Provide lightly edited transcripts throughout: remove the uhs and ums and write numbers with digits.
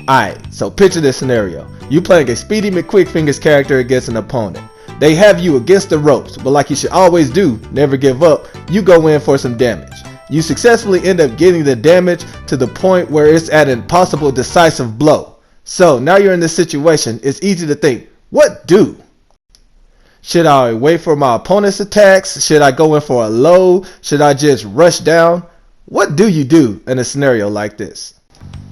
Alright, so picture this scenario. You playing a Speedy McQuickfingers character against an opponent. They have you against the ropes, but like you should always do, never give up, you go in for some damage. You successfully end up getting the damage to the point where it's at an possible decisive blow. So now you're in this situation, it's easy to think, what do? Should I wait for my opponent's attacks? Should I go in for a low? Should I just rush down? What do you do in a scenario like this?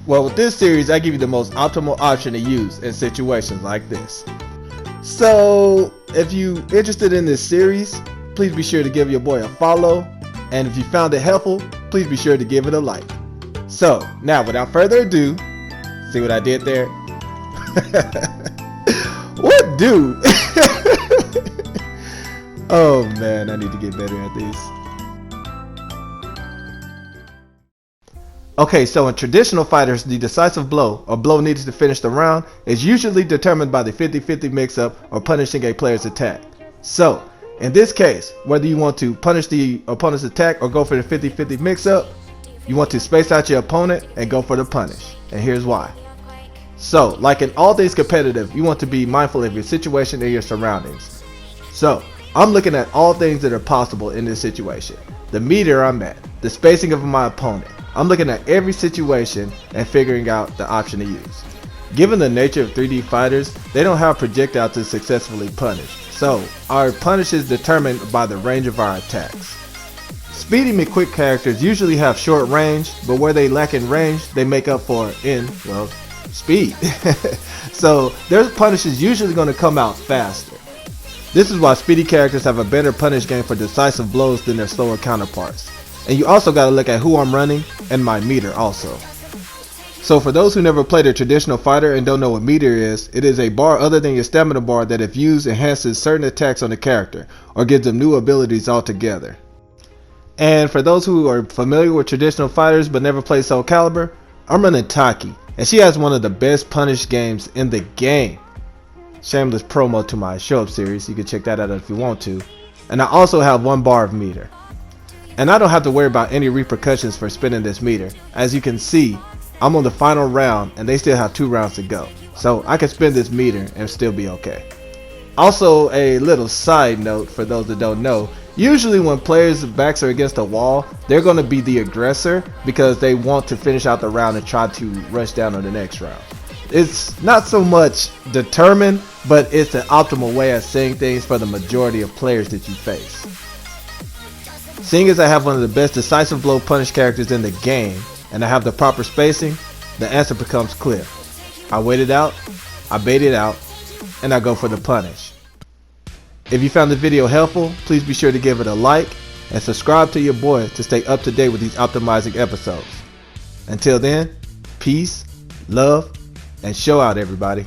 Well, with this series, I give you the most optimal option to use in situations like this. So, if you're interested in this series, please be sure to give your boy a follow. And if you found it helpful, please be sure to give it a like. So, now without further ado, see what I did there? What do? Oh man, I need to get better at these. Okay, so in traditional fighters, the decisive blow, or blow needed to finish the round, is usually determined by the 50-50 mix-up or punishing a player's attack. So, in this case, whether you want to punish the opponent's attack or go for the 50-50 mix-up, you want to space out your opponent and go for the punish. And here's why. So, like in all things competitive, you want to be mindful of your situation and your surroundings. So, I'm looking at all things that are possible in this situation. The meter I'm at, the spacing of my opponent. I'm looking at every situation and figuring out the option to use. Given the nature of 3D fighters, they don't have projectiles to successfully punish. So, our punish is determined by the range of our attacks. Speedy McQuick characters usually have short range, but where they lack in range, they make up for in, well, speed. So, their punish is usually going to come out faster. This is why speedy characters have a better punish game for decisive blows than their slower counterparts. And you also got to look at who I'm running and my meter also. So for those who never played a traditional fighter and don't know what meter is, it is a bar other than your stamina bar that if used enhances certain attacks on the character or gives them new abilities altogether. And for those who are familiar with traditional fighters but never played Soul Calibur, I'm running Taki, and she has one of the best punish games in the game. Shameless promo to my show up series, you can check that out if you want to. And I also have 1 bar of meter. And I don't have to worry about any repercussions for spinning this meter. As you can see, I'm on the final round and they still have 2 rounds to go. So I can spin this meter and still be okay. Also, a little side note for those that don't know, usually when players' backs are against a wall, they're going to be the aggressor because they want to finish out the round and try to rush down on the next round. It's not so much determined, but it's an optimal way of saying things for the majority of players that you face. Seeing as I have one of the best decisive blow punish characters in the game, and I have the proper spacing, the answer becomes clear. I wait it out, I bait it out, and I go for the punish. If you found the video helpful, please be sure to give it a like, and subscribe to your boy to stay up to date with these optimizing episodes. Until then, peace, love, and show out everybody.